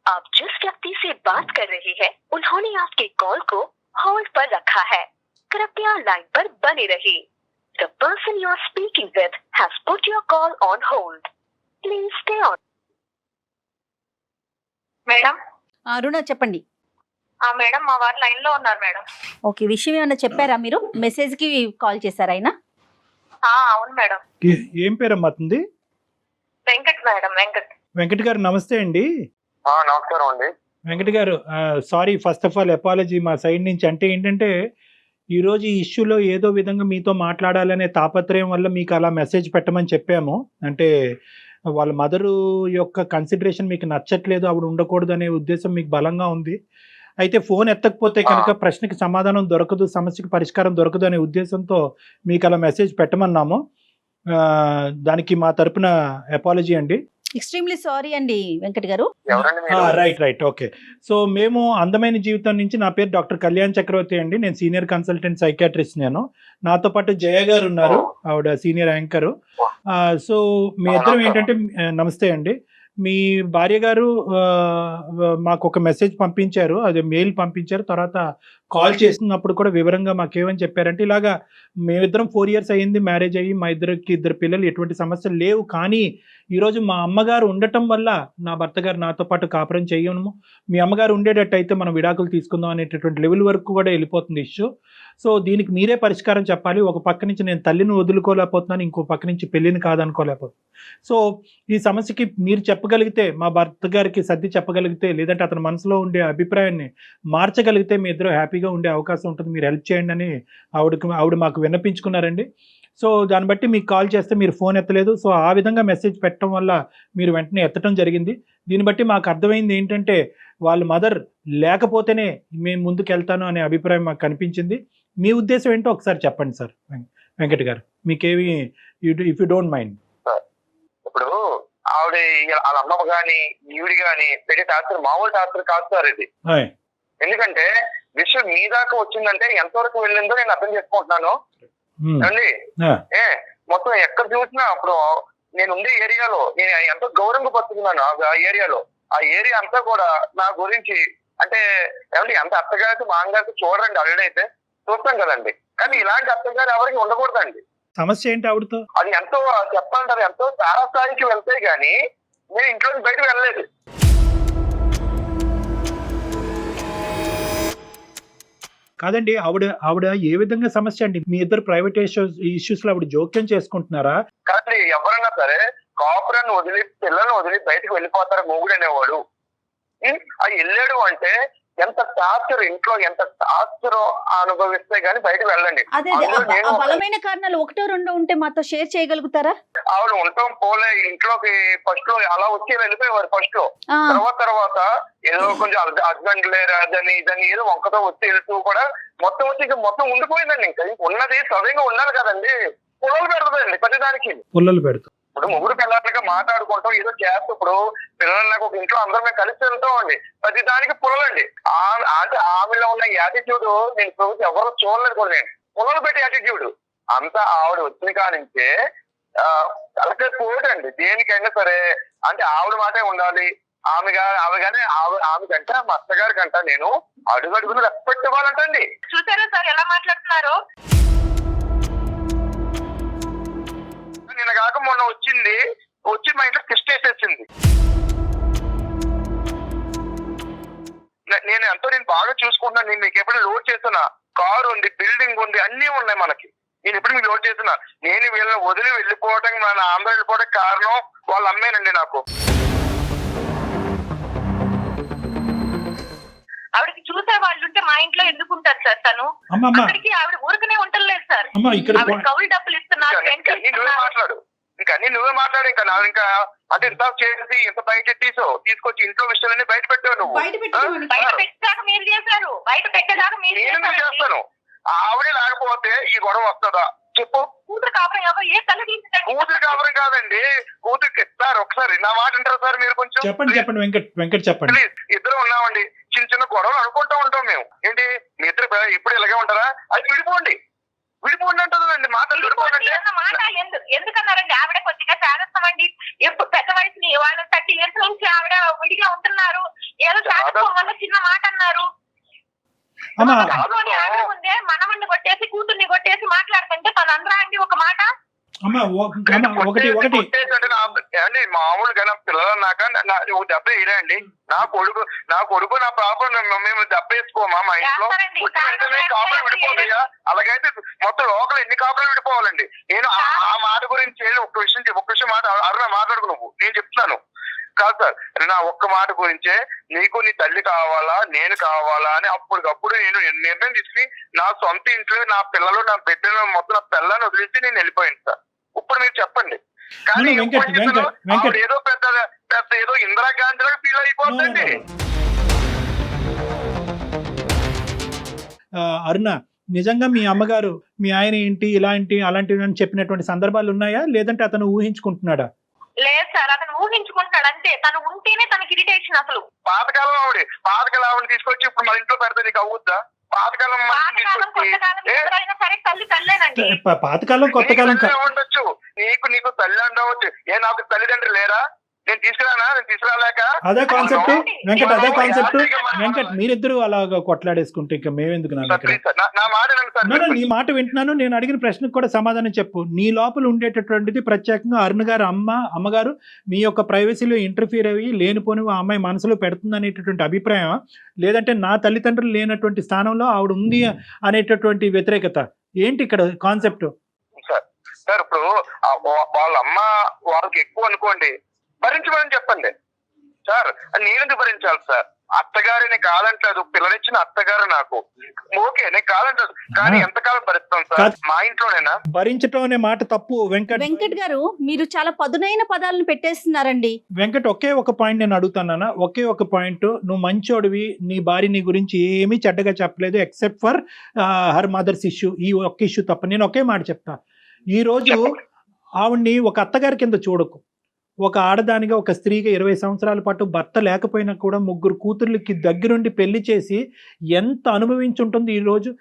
Speaker 4: आप जिस व्यक्ति से बात कर रहे हैं उन्होंने आपके कॉल को होल्ड पर रखा है, कृपया लाइन पर बने रहिए. The person you are speaking with has put your call on hold. Please stay on. Madam
Speaker 2: Aruna చెప్పండి.
Speaker 4: మేడం మా వారు లైన్ లో ఉన్నారు మేడం.
Speaker 2: ఓకే, విషయం ఏమన్నా చెప్పారా మీరు, మెసేజ్ కి కాల్ చేశారా ఆయన?
Speaker 4: అవును మేడం.
Speaker 3: ఏం పేరమ్మా అతనిది?
Speaker 4: వెంకట్ మేడం.
Speaker 3: వెంకట్ గారు నమస్తే అండి.
Speaker 5: నమస్కారం అండి.
Speaker 3: వెంకట్ గారు sorry, first of all apology మా సైడ్ నుంచి. అంటే ఏంటంటే ఈరోజు ఈ ఇష్యూలో ఏదో విధంగా మీతో మాట్లాడాలనే తాపత్రయం వల్ల మీకు అలా మెసేజ్ పెట్టమని చెప్పాము. అంటే వాళ్ళ మదరు యొక్క కన్సిడరేషన్ మీకు నచ్చట్లేదు, ఆవిడ ఉండకూడదు అనే ఉద్దేశం మీకు బలంగా ఉంది. అయితే ఫోన్ ఎత్తకపోతే కనుక ప్రశ్నకి సమాధానం దొరకదు, సమస్యకి పరిష్కారం దొరకదు అనే ఉద్దేశంతో మీకు అలా మెసేజ్ పెట్టమన్నాము. దానికి మా తరపున అపాలజీ అండి.
Speaker 2: ఎక్స్ట్రీమ్లీ సారీ అండి వెంకట్ గారు.
Speaker 3: Right okay. సో మేము అందమైన జీవితం నుంచి, నా పేరు డాక్టర్ కళ్యాణ్ చక్రవర్తి అండి, నేను సీనియర్ కన్సల్టెంట్ సైకాట్రిస్ట్. నేను, నాతో పాటు జయ గారు ఉన్నారు, ఆవిడ సీనియర్ యాంకరు. సో మీ ఇద్దరం ఏంటంటే, నమస్తే అండి, మీ భార్య గారు మాకు ఒక మెసేజ్ పంపించారు, అది మెయిల్ పంపించారు. తర్వాత కాల్ చేసినప్పుడు కూడా వివరంగా మాకేమని చెప్పారంటే, ఇలాగా మేమిద్దరం 4 years అయ్యింది మ్యారేజ్ అయ్యి, మా ఇద్దరు పిల్లలు, ఎటువంటి సమస్యలు లేవు, కానీ ఈరోజు మా అమ్మగారు ఉండటం వల్ల నా భర్త గారు నాతో పాటు కాపురం చేయము, మీ అమ్మగారు ఉండేటట్టయితే మనం విడాకులు తీసుకుందాం అనేటటువంటి లెవెల్ వరకు కూడా వెళ్ళిపోతుంది ఇష్యూ. సో దీనికి మీరే పరిష్కారం చెప్పాలి. ఒక పక్క నుంచి నేను తల్లిని వదులుకోలేకపోతున్నాను, ఇంకో పక్క నుంచి పెళ్లిని కాదనుకోలేకపోతున్నాను. సో ఈ సమస్యకి మీరు చెప్పగలిగితే, మా భర్త గారికి సర్ది చెప్పగలిగితే, లేదంటే అతని మనసులో ఉండే అభిప్రాయాన్ని మార్చగలిగితే మీ ఇద్దరు హ్యాపీగా ఉండే అవకాశం ఉంటుంది. మీరు హెల్ప్ చేయండి అని ఆవిడ మాకు విన్నపించుకున్నారండి. సో దాన్ని బట్టి మీకు కాల్ చేస్తే మీరు ఫోన్ ఎత్తలేదు. సో ఆ విధంగా మెసేజ్ పెట్టడం వల్ల మీరు వెంటనే ఎత్తడం జరిగింది. దీన్ని బట్టి మాకు అర్థమైంది ఏంటంటే, వాళ్ళ మదర్ లేకపోతేనే మేము ముందుకు వెళ్తాను అనే అభిప్రాయం మాకు కనిపించింది. మీ ఉద్దేశం ఏంటో ఒకసారి చెప్పండి సార్ వెంకట్ గారు, మీకేమి, ఇఫ్ యూ డోంట్ మైండ్.
Speaker 5: ఇప్పుడు ఆవిడ వాళ్ళ అమ్మమ్మ గాని ఈవిడి గాని పెట్టే టార్చర్ మామూలు టార్చర్ కాదు సార్. ఇది ఎందుకంటే విషయం మీ దాకా వచ్చిందంటే ఎంతవరకు వెళ్ళిందో నేను అర్థం చేసుకుంటున్నాను అండి. మొత్తం ఎక్కడ చూసినా అప్పుడు నేను ఉండే ఏరియాలో నేను ఎంతో గౌరవంగా బతుకుతున్నాను ఆ ఏరియాలో. ఆ ఏరియా అంతా కూడా నా గురించి అంటే ఏమంటే ఎంత అత్తగారికి మామగారికి చూడరండి. అల్లుడైతే చూస్తాం కదండి, కానీ ఇలాంటి అత్తగారు ఎవరికి ఉండకూడదండి.
Speaker 3: సమస్య ఏంటి ఆవిడతో?
Speaker 5: అది ఎంతో చెప్పాలంటారు, ఎంతో తారాస్థాయికి వెళ్తే గానీ నేను ఇంట్లో నుంచి బయటకు వెళ్ళలేదు.
Speaker 3: కాదండి, ఆవిడ ఏ విధంగా సమస్య అండి? మీ ఇద్దరు ప్రైవేట్ ఇష్యూస్ లో ఆవిడ జోక్యం చేసుకుంటున్నారా?
Speaker 5: కానీ ఎవరన్నా సరే కాపురాన్ని వదిలి పిల్లల్ని వదిలి బయటకు వెళ్ళిపోతారు మొగుడు అనేవాడు. అది వెళ్ళాడు అంటే ఎంత టార్చర్, ఇంట్లో ఎంత టార్చర్ అనుభవిస్తే గానీ బయటకు వెళ్ళండి.
Speaker 2: అదే బలమైన కారణాలు ఒకటో రెండో ఉంటే మాతో షేర్ చేయగలుగుతారా?
Speaker 5: ఆవిడ ఉంటాం పోలే ఇంట్లోకి ఫస్ట్ లో అలా వచ్చి వెళ్ళిపోయేవారు. ఫస్ట్ లో తర్వాత ఏదో కొంచెం హస్బెండ్ లేరు అదని ఇదని ఏదో వంకతో వచ్చి వెళ్తూ కూడా మొత్తం వచ్చి మొత్తం ఉండిపోయిందండి. ఇంకా ఉన్నది సవ్యంగా ఉండాలి కదండి. పుల్లలు పెడుతుందండి ప్రతిదానికి.
Speaker 3: పుల్లలు పెడుతుంది.
Speaker 5: ఇప్పుడు ముగ్గురు పిల్లలకి మాట్లాడుకుంటాం ఏదో చేస్తూ ఇప్పుడు పిల్లలకు ఒక ఇంట్లో అందరం మేము కలిసి వెళ్తాం అండి. ప్రతి దానికి పుల్లలండి. అంటే ఆమెలో ఉన్న యాటిట్యూడ్ నేను ప్రభుత్వం ఎవరు చూడలేదు కూడా. నేను పుల్లలు పెట్టే యాటిట్యూడ్ అంతా ఆవిడ వచ్చిన కానించే అలాగే పోటండి. దేనికైనా సరే అంటే ఆవిడ మాటే ఉండాలి. ఆమె కంట మా అత్తగారి కంట నేను అడుగడుగును రెస్పెక్ట్ ఇవ్వాలంటండి.
Speaker 4: చూసారా సార్ ఎలా మాట్లాడుతున్నారు?
Speaker 5: నిన్న కాక మొన్న వచ్చి మా ఇంట్లో కిస్ట్ వేసేసింది. నేను బాగా చూసుకుంటున్నాను. నేను మీకు ఎప్పుడు లోడ్ చేస్తున్నా, కారు ఉంది, బిల్డింగ్ ఉంది, అన్ని ఉన్నాయి మనకి. నేను ఎప్పుడు మీకు లోడ్ చేస్తున్నా. నేను వీళ్ళని వదిలి వెళ్ళిపోవడం మన ఆంధ్ర వెళ్ళిపోవడానికి కారణం వాళ్ళ అమ్మేనండి. నాకు
Speaker 4: ఆవిడకి చూసే వాళ్ళు ఉంటే మా ఇంట్లో ఎందుకు ఉంటారు సార్? తను అక్కడికి ఆవిడ ఊరికనే ఉండలేదు సార్. కౌలు డబ్బులు ఇస్తున్నారు.
Speaker 5: నువ్వే మాట్లాడు. ఇంకా అంటే ఇంత చేసి ఇంత బయట తీసుకొచ్చి ఇంట్లో విషయాలన్నీ బయట పెట్టావు నువ్వు.
Speaker 4: బయట పెట్టాక మీరు చేశారు. బయట పెట్టేదాకా మీరు
Speaker 5: చేస్తాను. ఆవిడే లేకపోతే ఈ గొడవ వస్తుందా చెప్పు?
Speaker 4: కూతురు కాపురం ఎవరు ఏ తల్లి తీసిందండి?
Speaker 5: కూతురు కాపురం కాదండి, కూతురికి సార్ ఒకసారి నా మాట అంటారు సార్ మీరు కొంచెం?
Speaker 3: చెప్పండి వెంకట్ చెప్పండి.
Speaker 5: ప్లీజ్. ఇద్దరు ఉన్నామండి, చిన్న గొడవలు అనుకుంటూ ఉంటాం మేము. ఏంటి మీ ఇద్దరు ఇప్పుడు ఇలాగే ఉంటారా? అది విడిపోండి అంటుందండి. మాట
Speaker 4: ఎందుకన్నారండి? ఆవిడ కొద్దిగా శాదత్వం అండి. ఎప్పుడు పెద్ద వయసుని వాళ్ళు 30 years నుంచి ఆవిడ విడిగా ఉంటున్నారు. ఏదో శాదత్వం వల్ల చిన్న మాట అన్నారు. ఆవిడ ముందే మనవన్ని కొట్టేసి కూతుర్ని కొట్టేసి మాట్లాడుతుంటే తను అందరా అండి ఒక మాట?
Speaker 3: ఒకటి
Speaker 5: మామూలుగా పిల్లలు అన్నాక దెబ్బ వేయలేండి. నా కొడుకు నా పాప మేము దెబ్బ వేసుకోమా మా ఇంట్లో? కాపురం విడిపోతాయా? అలాగైతే మొత్తం లోకల్ ఎన్ని కాపురాలు విడిపోవాలండి? నేను ఆ మాట గురించి ఒక్క విషయం అరుణ మాట్లాడుకు నువ్వు. నేను చెప్తున్నాను కాదు సార్, నా ఒక్క మాట గురించే నీకు నీ తల్లి కావాలా నేను కావాలా అని అప్పటికప్పుడు నేను నిర్ణయం తీసుకుని నా సొంత ఇంట్లో నా పిల్లలు నా బిడ్డలు మొత్తం నా పిల్లల్ని వదిలేసి నేను వెళ్ళిపోయాను సార్. ఇప్పుడు మీరు చెప్పండి. కానీ ఏదో పెద్ద ఏదో ఇందిరాగాంధీ లాగా ఫీల్ అయిపోతుందండి.
Speaker 3: అరుణ, నిజంగా మీ అమ్మగారు మీ ఆయన ఏంటి అలాంటివి అని చెప్పినటువంటి సందర్భాలు ఉన్నాయా, లేదంటే అతను ఊహించుకుంటున్నాడా?
Speaker 4: లేదు సార్, అతను ఊహించుకుంటాడు అంతే. తను ఉంటేనే తనకి ఇరిటేషన్. అసలు
Speaker 5: పాతకాలం ఆవిడ తీసుకొచ్చి ఇప్పుడు మన ఇంట్లో పెడితే నీకు అవుద్దా? పాతకాలం
Speaker 3: కొత్త కాలం
Speaker 5: ఉండొచ్చు. నీకు తల్లి ఉండవచ్చు. నాకు తల్లిదండ్రులు లేరా? నేను తీసుకురాలేక
Speaker 3: అదే కాన్సెప్ట్ వెంకట్ మీరిద్దరు అలాగా కొట్లాడేసుకుంటే ఇంకా మేమెందుకు? నీ మాట వింటున్నాను. నేను అడిగిన ప్రశ్నకు కూడా సమాధానం చెప్పు. నీ లోపల ఉండేటటువంటిది ప్రత్యేకంగా అరుణ గారు అమ్మగారు మీ యొక్క ప్రైవసీలో ఇంటర్ఫియర్ అయ్యి లేనిపోని ఆ అమ్మాయి మనసులో పెడుతుంది అనేటటువంటి అభిప్రాయం, లేదంటే నా తల్లిదండ్రులు లేనటువంటి స్థానంలో ఆవిడ ఉంది అనేటటువంటి వ్యతిరేకత ఏంటి ఇక్కడ కాన్సెప్ట్?
Speaker 5: సార్ ఇప్పుడు వాళ్ళ అమ్మ వాళ్ళకి ఎక్కువ అనుకోండి, భరించమని చెప్పండి సార్. నేనెందుకు భరించాలి సార్? అత్తగారిని కాదంటలేదు, పిల్లనిచ్చిన అత్తగారు నాకు ఓకే, నేను కాదంటలేదు, కానీ ఎంతకాలం భరిస్తాం సార్? మా ఇంట్లోనేనా
Speaker 3: భరించటం అనే మాట తప్పు.
Speaker 2: వెంకట్ గారు, మీరు చాలా పదునైన పదాలను పెట్టేస్తున్నారండి.
Speaker 3: వెంకట్, ఒకే ఒక పాయింట్ నేను అడుగుతానా? ఒకే ఒక పాయింట్. నువ్వు మంచోడివి, నీ భార్య నీ గురించి ఏమీ చెడ్డగా చెప్పలేదు except for her mothers issue. ఈ ఒక్క ఇష్యూ తప్ప. నేను ఒకే మాట చెప్తా. ఈ రోజు ఆవిడ్ని ఒక అత్తగారి కింద చూడకు, ఒక ఆడదానిగా, ఒక స్త్రీగా 20 సంవత్సరాల పాటు భర్త లేకపోయినా కూడా 3 కూతుర్లకి దగ్గరుండి పెళ్లి చేసి ఎంత అనుభవించి ఉంటుంది ఈరోజు.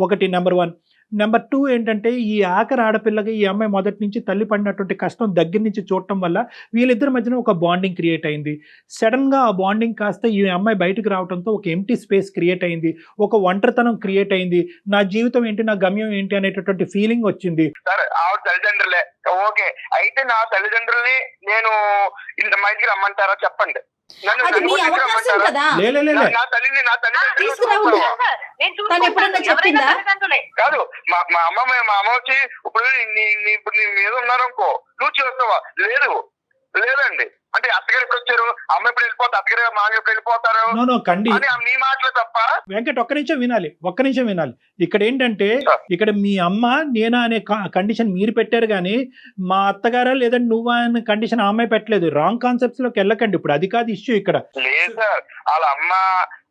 Speaker 3: ఒకటి నెంబర్ 1. నెంబర్ 2 ఏంటంటే, ఈ ఆఖరి ఆడపిల్లగా ఈ అమ్మాయి మొదటి నుంచి తల్లి పడినటువంటి కష్టం దగ్గర నుంచి చూడటం వల్ల వీళ్ళిద్దరి మధ్యన ఒక బాండింగ్ క్రియేట్ అయింది. సడన్గా ఆ బాండింగ్ కాస్త ఈ అమ్మాయి బయటకు రావడంతో ఒక ఎంటీ స్పేస్ క్రియేట్ అయింది, ఒక ఒంటరితనం క్రియేట్ అయింది. నా జీవితం ఏంటి, నా గమ్యం ఏంటి అనేటటువంటి ఫీలింగ్ వచ్చింది.
Speaker 5: సార్ ఆవిడ తల్లిదండ్రులే ఓకే, అయితే నా తల్లిదండ్రుల్ని నేను ఇంత మా ఇంటికి రమ్మంటారా చెప్పండి.
Speaker 2: అది మీ అవకాశం కదా.
Speaker 5: నా తల్లిని
Speaker 2: తీసుకురావద్దు. తను ఎప్పుడన్నా చెప్పిందా?
Speaker 5: కాదు, మా అమ్మ వచ్చి ఇప్పుడు ఇప్పుడు నీ మీద ఉన్నారనుకో, నువ్వు చేస్తావా? లేదండి అంటే అత్తగారు ఎప్పుడు వచ్చారు, అమ్మ ఎప్పుడు వెళ్ళిపోతారు, అత్తగారు మామ ఎప్పుడు వెళ్ళిపోతారు అని మీ మాటలు తప్ప.
Speaker 3: వెంకట్ ఒక్క నిమిషం వినాలి. ఇక్కడ ఏంటంటే, ఇక్కడ మీ అమ్మ నేనా అనే కండిషన్ మీరు పెట్టారు కానీ మా అత్తగారా లేదంటే నువ్వా అనే కండిషన్ ఆ అమ్మాయి పెట్టలేదు. రాంగ్ కాన్సెప్ట్స్ లోకి వెళ్ళకండి. ఇప్పుడు అది కాదు ఇష్యూ ఇక్కడ.
Speaker 5: లేదు సార్, వాళ్ళ అమ్మ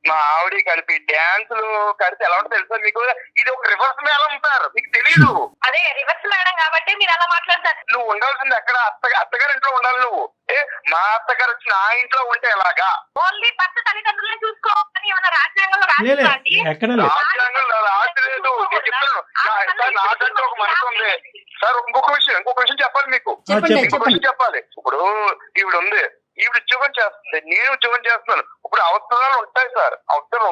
Speaker 5: మా ఆవిడ కలిపి డ్యాన్సులు కలిసి ఎలా ఉంటుంది తెలుసా మీకు? ఇది ఒక రివర్స్ మేళం సార్, మీకు తెలియదు. అదే రివర్స్ మేళం కాబట్టి మీరు అలా మాట్లాడతారు. నువ్వు ఉండాల్సింది ఎక్కడ? అత్తగారి ఇంట్లో ఉండాలి నువ్వు. మా అత్తగారు వచ్చి నా ఇంట్లో ఉంటే ఎలాగా? ఓన్లీ భర్త తల్లిదండ్రులను చూసుకోవాలని ఏమైనా రాజ్యాంగంలో రాజ్యాంగంలో రాజలేదు. నేను చెప్తాను, నాకంటే ఒక మనసు ఉంది సార్. ఇంకొక విషయం చెప్పాలి మీకు. చెప్పాలి. ఇప్పుడు ఈవిడ ఉంది, ఈవిడ ఉద్యోగం చేస్తుంది, నేను ఉద్యోగం చేస్తున్నాను. ఇప్పుడు అవసరాలు ఉంటాయి సార్, అవసరాలు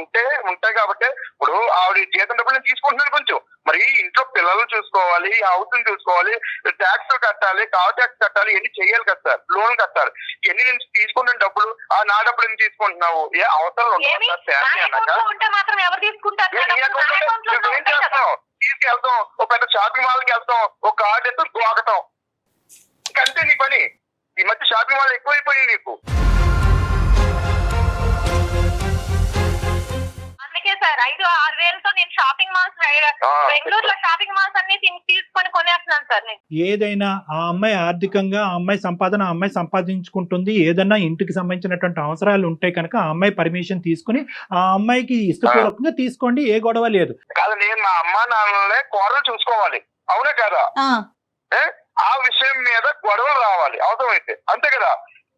Speaker 5: ఉంటాయి కాబట్టి ఇప్పుడు ఆవిడ జీతం డబ్బులు నేను తీసుకుంటున్నాను కొంచెం. మరి ఇంట్లో పిల్లలు చూసుకోవాలి, హౌస్ చూసుకోవాలి, ట్యాక్స్ కట్టాలి, కార్ ట్యాక్స్ కట్టాలి, ఇవన్నీ చెయ్యాలి కదా సార్. లోన్ కట్టాలి, ఇవన్నీ నేను తీసుకుంటున్న డబ్బులు నా డబ్బులు నేను తీసుకుంటున్నావు. ఏ అవసరాలు ఉంటాయి ఏం చేస్తాం? తీసుకెళ్తాం, ఒక పెద్ద షాపింగ్ మాల్కి వెళ్తాం, ఒక కార్డు ఎత్తు గోకతాం, ఇంకంతే నీ పని. ఈ మధ్య షాపింగ్ మాల్ ఎక్కువైపోయి నీకు. అందుకే సార్ 5-6 వేలతో నేను షాపింగ్ మాల్స్ బెంగళూరులో షాపింగ్ మాల్స్ అన్ని తీసుకొని కొనేస్తున్నాను సార్.
Speaker 3: ఏదైనా ఆ అమ్మాయి ఆర్థికంగా ఆ అమ్మాయి సంపాదన ఆ అమ్మాయి సంపాదించుకుంటుంది. ఏదైనా ఇంటికి సంబంధించినటువంటి అవసరాలు ఉంటాయి కనుక ఆ అమ్మాయి పర్మిషన్ తీసుకుని ఆ అమ్మాయికి ఇష్టపూర్వకంగా తీసుకోండి, ఏ గొడవ లేదు.
Speaker 5: కాదు, నేను మా అమ్మ నాన్నలే కోడలు చూసుకోవాలి, అవునే కదా? ఆ విషయం మీద గొడవలు రావాలి అవసరమైతే, అంతే కదా?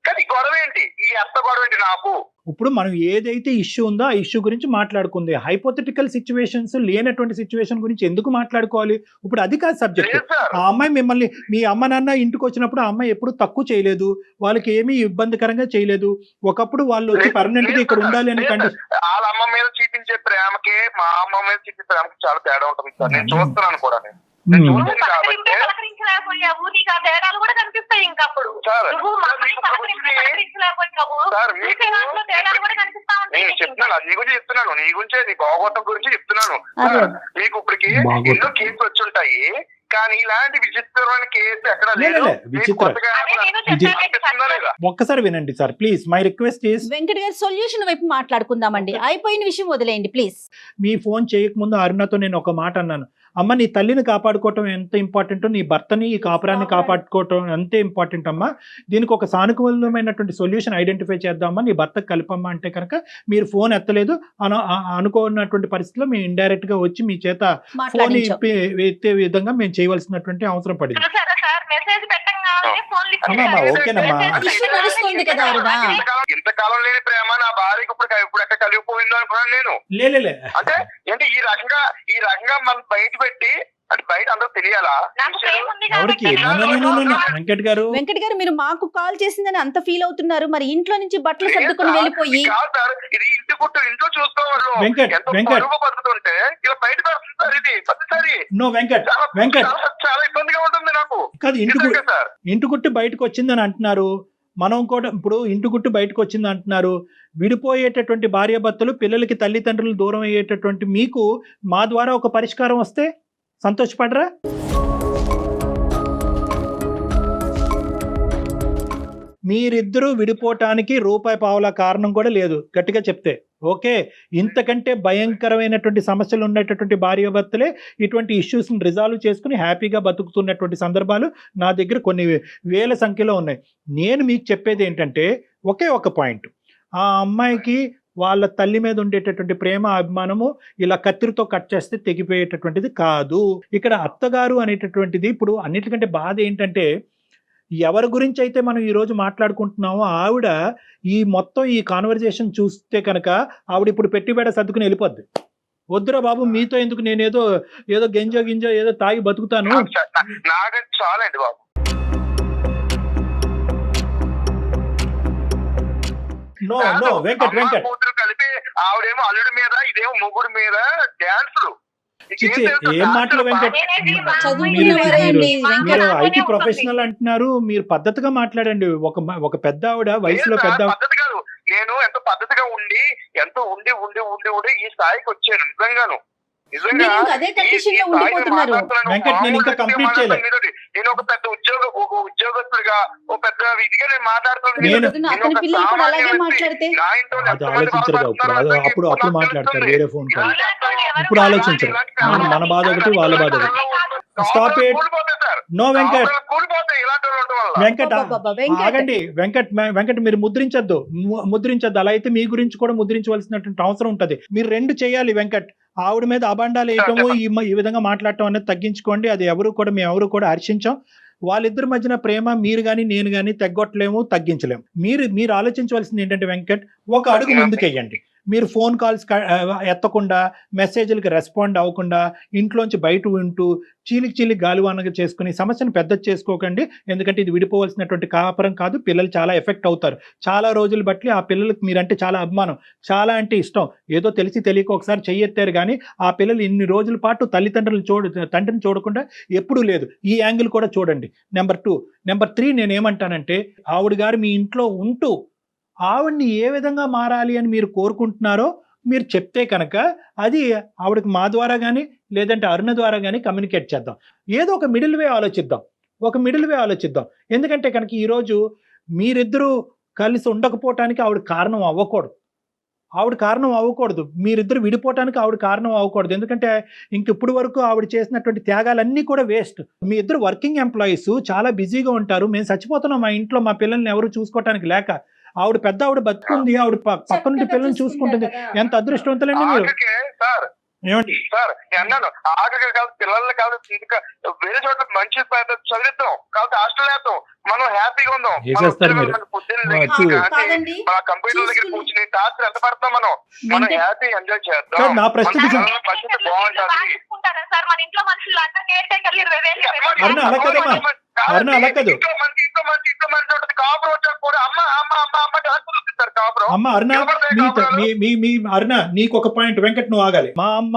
Speaker 5: కానీ గొడవ ఏంటి, ఈ అత్త గొడవ ఏంటి నాకు?
Speaker 3: ఇప్పుడు మనం ఏదైతే ఇష్యూ ఉందో ఆ ఇష్యూ గురించి మాట్లాడుకుంది. హైపోథెటికల్ సిచ్యువేషన్స్ లేనటువంటి సిచ్యువేషన్ గురించి ఎందుకు మాట్లాడుకోవాలి? ఇప్పుడు అది కాదు సబ్జెక్ట్. ఆ అమ్మాయి మిమ్మల్ని, మీ అమ్మ నాన్న ఇంటికి వచ్చినప్పుడు ఆ అమ్మాయి ఎప్పుడు తక్కువ చేయలేదు, వాళ్ళకి ఏమీ ఇబ్బందికరంగా చేయలేదు. ఒకప్పుడు వాళ్ళు వచ్చి పర్మనెంట్ గా ఇక్కడ ఉండాలి అని కండిషన్.
Speaker 5: వాళ్ళ అమ్మ మీద చూపించే ప్రేమకి మా అమ్మ మీద చూపించే ప్రేమకి చాలా తేడా ఉంటుంది సార్. నేను చూస్తున్నాను కూడా. చెప్తున్నాను నీ గురించి, నీ భాగవతం గురించి చెప్తున్నాను. మీకు ఇప్పటికి ఎన్నో కేసులు వచ్చి ఉంటాయి, కానీ ఇలాంటి విచిత్రమైన కేసు ఎక్కడ లేదు.
Speaker 3: ఒక్కసారి వినండి sir please. My request is,
Speaker 2: Venkat గారు సొల్యూషన్ వైపు మాట్లాడుకుందామండి. అయిపోయిన విషయం వదిలేయండి ప్లీజ్.
Speaker 3: మీ ఫోన్ చేయకముందు అరుణతో నేను ఒక మాట అన్నాను, అమ్మ నీ తల్లిని కాపాడుకోవటం ఎంత ఇంపార్టెంటో నీ భర్తని ఈ కాపురాన్ని కాపాడుకోవటం అంతే ఇంపార్టెంట్ అమ్మా. దీనికి ఒక సానుకూలమైనటువంటి సొల్యూషన్ ఐడెంటిఫై చేద్దామా, నీ భర్తకు కలిపమ్మా అంటే కనుక మీరు ఫోన్ ఎత్తలేదు. అనుకోనటువంటి పరిస్థితిలో మేము ఇండైరెక్ట్ గా వచ్చి మీ చేత ఫోన్ ఎత్తే విధంగా మేము చేయవలసినటువంటి అవసరం పడింది.
Speaker 5: ఇంతకాలం లేని ప్రేమ నా భార్యకి ఇప్పుడు ఎక్కడ కలిగిపోయిందో అనుకున్నాను నేను. అంటే ఏంటి ఈ రకంగా మనం బయట పెట్టి, అంటే బయట అందరూ తెలియాలా?
Speaker 2: వెంకట్ గారు మీరు మాకు కాల్ చేసిందని అంత ఫీల్ అవుతున్నారు, మరి ఇంట్లో నుంచి బట్టలు సర్దుకొని వెళ్ళిపోయి
Speaker 5: ఇది ఇంట్లో చూసుకోవాలి. బతుకుతుంటే ఇలా బయట చాలా ఇబ్బందిగా ఉంటుంది నాకు.
Speaker 3: ఇంటి గుట్టు బయటకు వచ్చిందని అంటున్నారు, మనం కూడా ఇప్పుడు ఇంటి గుట్టు బయటకు వచ్చింది అంటున్నారు. విడిపోయేటటువంటి భార్యాభర్తలు పిల్లలకి తల్లిదండ్రులు దూరం అయ్యేటటువంటి మీకు మా ద్వారా ఒక పరిష్కారం వస్తే సంతోషపడరా? మీరిద్దరూ విడిపోవటానికి రూపాయి పావుల కారణం కూడా లేదు గట్టిగా చెప్తే. ఓకే, ఇంతకంటే భయంకరమైనటువంటి సమస్యలు ఉన్నటువంటి భార్యాభర్తలే ఇటువంటి ఇష్యూస్ని రిజాల్వ్ చేసుకుని హ్యాపీగా బతుకుతున్నటువంటి సందర్భాలు నా దగ్గర కొన్ని వేల సంఖ్యలో ఉన్నాయి. నేను మీకు చెప్పేది ఏంటంటే ఒకే ఒక పాయింట్, ఆ అమ్మాయికి వాళ్ళ తల్లి మీద ఉండేటటువంటి ప్రేమ అభిమానము ఇలా కత్తిరితో కట్ చేస్తే తెగిపోయేటటువంటిది కాదు. ఇక్కడ అత్తగారు అనేటటువంటిది ఇప్పుడు అన్నిటికంటే బాధ ఏంటంటే ఎవరి గురించి అయితే మనం ఈ రోజు మాట్లాడుకుంటున్నామో ఆవిడ ఈ మొత్తం ఈ కాన్వర్జేషన్ చూస్తే కనుక ఆవిడ ఇప్పుడు పెట్టిబేడ సర్దుకుని వెళ్ళిపోద్ది. వద్దురా బాబు మీతో ఎందుకు, నేను ఏదో గింజో ఏదో తాగి బతుకుతాను.
Speaker 5: నాకైతే చాలండి బాబు.
Speaker 3: నో వెంకట్
Speaker 5: కూతురు కలిపి ఆవిడేమో అల్లుడి మీద, ఇదేమో మొగుడు మీద డ్యాన్సులు.
Speaker 3: ఏం మాటలు వెంకట్, మీరు ఐటీ ప్రొఫెషనల్ అంటున్నారు, మీరు పద్ధతిగా మాట్లాడండి. ఒక పెద్ద ఆవిడ, వయసులో పెద్ద
Speaker 5: పద్ధతి కాదు. నేను ఎంతో పద్ధతిగా ఉండి ఈ స్థాయికి వచ్చాను. నిజంగాను
Speaker 3: వెంకట్, నేను ఇంకా కంప్లీట్ చేయలేదు.
Speaker 5: నేను ఒక పెద్ద ఉద్యోగస్తుడిగా ఒక పెద్ద విధిగా నేను
Speaker 3: అప్పుడు మాట్లాడతారు వేరే ఫోన్ కాల్. ఇప్పుడు ఆలోచించరు. మన బాధ ఒకటి, వాళ్ళ బాధ ఒకటి. Stop it. నో వెంకట్, ఆగండి. వెంకట్ మీరు ముద్రించద్దు. అలా అయితే మీ గురించి కూడా ముద్రించవలసినటువంటి అవసరం ఉంటది. మీరు రెండు చేయాలి వెంకట్. ఆవిడ మీద అబాండాలు వేయటము, ఈ విధంగా మాట్లాడటం అనేది తగ్గించుకోండి. అది మేము ఎవరు కూడా హర్షించాం. వాళ్ళిద్దరి మధ్యన ప్రేమ మీరు గాని నేను గాని తగ్గొట్టలేము, తగ్గించలేము. మీరు ఆలోచించవలసింది ఏంటంటే వెంకట్, ఒక అడుగు ముందుకెయ్యండి. మీరు ఫోన్ కాల్స్ ఎత్తకుండా, మెసేజ్లకు రెస్పాండ్ అవ్వకుండా, ఇంట్లోంచి బయట ఉంటూ చీలికి గాలివానగా చేసుకుని సమస్యను పెద్ద చేసుకోకండి. ఎందుకంటే ఇది విడిపోవలసినటువంటి కాపురం కాదు. పిల్లలు చాలా ఎఫెక్ట్ అవుతారు. చాలా రోజులు బట్టి ఆ పిల్లలకు మీరంటే చాలా అభిమానం, చాలా అంటే ఇష్టం. ఏదో తెలిసి తెలియక ఒకసారి చెయ్యెత్తారు కానీ ఆ పిల్లలు ఇన్ని రోజుల పాటు తండ్రిని చూడకుండా ఎప్పుడూ లేదు. ఈ యాంగిల్ కూడా చూడండి. నెంబర్ 2. నెంబర్ 3, నేనేమంటానంటే ఆవిడ గారు మీ ఇంట్లో ఉంటూ ఆవిడ్ని ఏ విధంగా మారాలి అని మీరు కోరుకుంటున్నారో మీరు చెప్తే కనుక అది ఆవిడకి మా ద్వారా కానీ లేదంటే అరుణ ద్వారా కానీ కమ్యూనికేట్ చేద్దాం. ఏదో ఒక మిడిల్ వే ఆలోచిద్దాం. ఎందుకంటే కనుక ఈరోజు మీరిద్దరూ కలిసి ఉండకపోవటానికి ఆవిడ కారణం అవ్వకూడదు. మీరిద్దరు విడిపోవటానికి ఆవిడ కారణం అవ్వకూడదు. ఎందుకంటే ఇప్పుడు వరకు ఆవిడ చేసినటువంటి త్యాగాలన్నీ కూడా వేస్ట్. మీ ఇద్దరు వర్కింగ్ ఎంప్లాయీస్, చాలా బిజీగా ఉంటారు. మేము చచ్చిపోతున్నాం మా ఇంట్లో మా పిల్లల్ని ఎవరు చూసుకోవటానికి లేక. ఆవిడ పెద్ద ఆవిడ బతుకుంది, ఆవిడ పక్క నుండి పిల్లల్ని చూసుకుంటుంది. ఎంత అదృష్టవంతులండి మీరు. ఏమండి
Speaker 5: సార్ అన్నాను, ఆఖరికి కాదు పిల్లలు కాదు, ఇంకా వేరే చోట్ల మంచి చదివిద్దాం, కాబట్టి హాస్టల్ వేద్దాం, మనం హ్యాపీగా ఉందాం. మన కంప్యూటర్ దగ్గర కూర్చుని టార్చర్ ఎంత పడతాం, మనం హ్యాపీ ఎంజాయ్ చేద్దాం.
Speaker 3: నా పరిస్థితి
Speaker 5: బాగుంటుంది.
Speaker 3: అలా కాదు అమ్మ అరుణ, అరుణ నీకు ఒక పాయింట్. వెంకట్ నువ్వు ఆగాలి. మా అమ్మ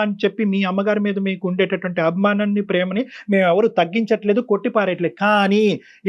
Speaker 3: అని చెప్పి మీ అమ్మగారి మీద మీకు ఉండేటటువంటి అభిమానాన్ని, ప్రేమని మేము ఎవరు తగ్గించట్లేదు, కొట్టిపారేయట్లేదు. కానీ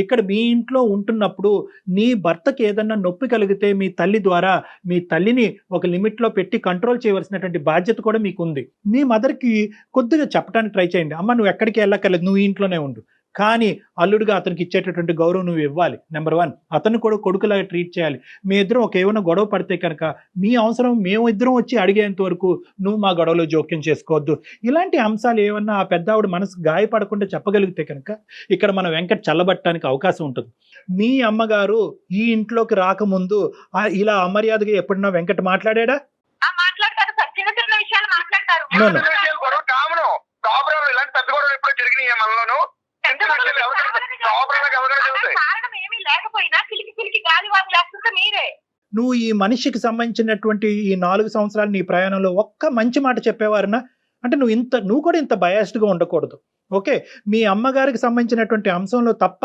Speaker 3: ఇక్కడ మీ ఇంట్లో ఉంటున్నప్పుడు నీ భర్తకి ఏదన్నా నొప్పి కలిగితే మీ తల్లి ద్వారా మీ తల్లిని ఒక లిమిట్ లో పెట్టి కంట్రోల్ చేయవలసినటువంటి బాధ్యత కూడా మీకు ఉంది. మీ మదర్కి కొద్దిగా చెప్పడానికి ట్రై చేయండి. అమ్మ నువ్వు ఎక్కడికి వెళ్ళక్కర్లేదు, నువ్వు ఇంట్లోనే ఉండు. కానీ అల్లుడుగా అతనికి ఇచ్చేటటువంటి గౌరవం నువ్వు ఇవ్వాలి. నెంబర్ 1, అతను కూడా కొడుకులాగా ట్రీట్ చేయాలి. మీ ఇద్దరం ఏమైనా గొడవ పడితే కనుక మీ అవసరం మేము ఇద్దరం వచ్చి అడిగేంత వరకు నువ్వు మా గొడవలో జోక్యం చేసుకోవద్దు. ఇలాంటి అంశాలు ఏమన్నా ఆ పెద్ద ఆవిడ మనసు గాయపడకుండా చెప్పగలిగితే కనుక ఇక్కడ మన వెంకట్ చల్లబట్టడానికి అవకాశం ఉంటుంది. మీ అమ్మగారు ఈ ఇంట్లోకి రాకముందు ఇలా అమర్యాదగా ఎప్పుడన్నా వెంకట్ మాట్లాడా? నువ్వు ఈ మనిషికి సంబంధించినటువంటి ఈ 4 సంవత్సరాలు నీ ప్రయాణంలో ఒక్క మంచి మాట చెప్పేవారనా? అంటే నువ్వు కూడా ఇంత బయాస్డ్ గా ఉండకూడదు. ఓకే, మీ అమ్మగారికి సంబంధించినటువంటి అంశంలో తప్ప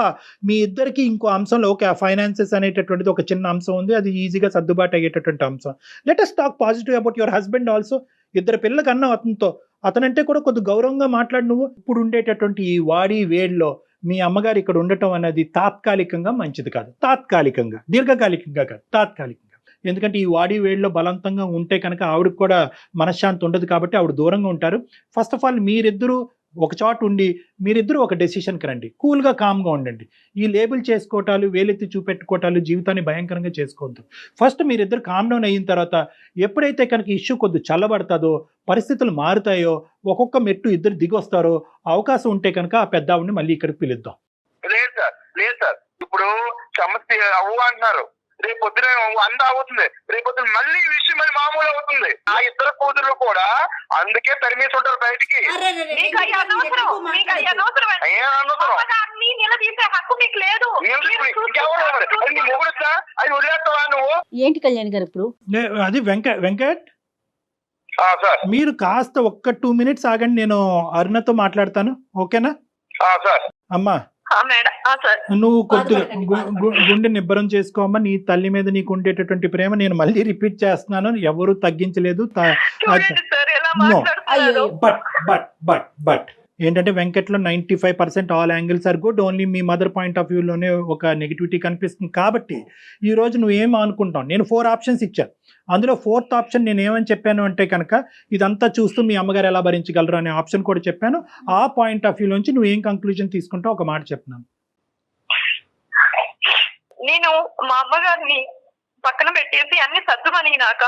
Speaker 3: మీ ఇద్దరికి ఇంకో అంశంలో ఓకే ఫైనాన్సెస్ అనేటటువంటిది ఒక చిన్న అంశం ఉంది, అది ఈజీగా సర్దుబాటు అయ్యేటటువంటి అంశం. Let us talk positive about your husband also. ఇద్దరు పిల్లలకి అన్న అతనంటే కూడా కొద్ది గౌరవంగా మాట్లాడు. నువ్వు ఇప్పుడు ఉండేటటువంటి ఈ వాడి వేడిలో మీ అమ్మగారు ఇక్కడ ఉండటం అనేది తాత్కాలికంగా మంచిది కాదు. దీర్ఘకాలికంగా కాదు, తాత్కాలికంగా. ఎందుకంటే ఈ వాడి వేడిలో బలవంతంగా ఉంటే కనుక ఆవిడకి కూడా మనశ్శాంతి ఉండదు. కాబట్టి ఆవిడ దూరంగా ఉంటారు. ఫస్ట్ ఆఫ్ ఆల్ మీరిద్దరూ ఒక చోట ఉండి మీరిద్దరూ ఒక డెసిషన్కి రండి. కూల్గా కామ్గా ఉండండి. ఈ లేబుల్ చేసుకోవటాలు, వేలెత్తి చూపెట్టుకోవటాలు జీవితాన్ని భయంకరంగా చేసుకోవద్దు. ఫస్ట్ మీరిద్దరు కామ్ డౌన్ అయిన తర్వాత ఎప్పుడైతే కనుక ఇష్యూ కొద్ది చల్లబడతాదో, పరిస్థితులు మారుతాయో, ఒక్కొక్క మెట్టు ఇద్దరు దిగొస్తారో అవకాశం ఉంటే కనుక ఆ పెద్ద ఆవిడని మళ్ళీ ఇక్కడికి పిలుద్దాం.
Speaker 5: లేదు సార్ ఇప్పుడు సమస్య అవ్వు అంటున్నారు, రేపొద్దున అంద అవుతుంది, రేపొద్దున మళ్ళీ ఈ విషయం మళ్ళీ మామూలు అవుతుంది. ఆ ఇద్దరు కూతురు కూడా అందుకే తరిమేసి ఉంటారు బయటికి.
Speaker 4: మీ నిలదీసే హక్కు మీకు లేదు.
Speaker 5: ఇంకెవరు మరి? అది నీ మొగుడు సార్, అది వదిలేస్తావా నువ్వు?
Speaker 2: ఏంటి కళ్యాణ్ గారు ఇప్పుడు
Speaker 3: అది వెంకట్
Speaker 5: సార్
Speaker 3: మీరు కాస్త ఒక్క 2 minutes ఆగండి, నేను అరుణతో మాట్లాడతాను, ఓకేనా?
Speaker 5: సార్
Speaker 3: అమ్మా
Speaker 4: మేడం సార్
Speaker 3: నువ్వు కొద్దిగా గుండె నిబ్బరం చేసుకోమ్మా. నీ తల్లి మీద నీకు ఉండేటటువంటి ప్రేమ నేను మళ్ళీ రిపీట్ చేస్తున్నాను, ఎవరు తగ్గించలేదు.
Speaker 4: చూడండి సార్ ఎలా
Speaker 3: No.
Speaker 4: మాట్లాడుతున్నారు.
Speaker 3: బట్ ఏంటంటే వెంకట్లో 95% all angles are good, only మీ మదర్ పాయింట్ ఆఫ్ వ్యూలోనే ఒక నెగిటివిటీ కనిపిస్తుంది. కాబట్టి ఈ రోజు నువ్వేం అనుకుంటావు? నేను 4 ఆప్షన్స్ ఇచ్చాను, అందులో 4th ఆప్షన్ నేను ఏమని చెప్పాను అంటే కనుక ఇదంతా చూస్తూ మీ అమ్మగారు ఎలా భరించగలరు అనే ఆప్షన్ కూడా చెప్పాను. ఆ పాయింట్ ఆఫ్ వ్యూ నుంచి నువ్వు ఏం కంక్లూజన్ తీసుకుంటావు ఒక మాట చెప్పినాను.
Speaker 4: నేను మా అమ్మగారిని పక్కన పెట్టేసి అన్ని సర్దుమనిగినాక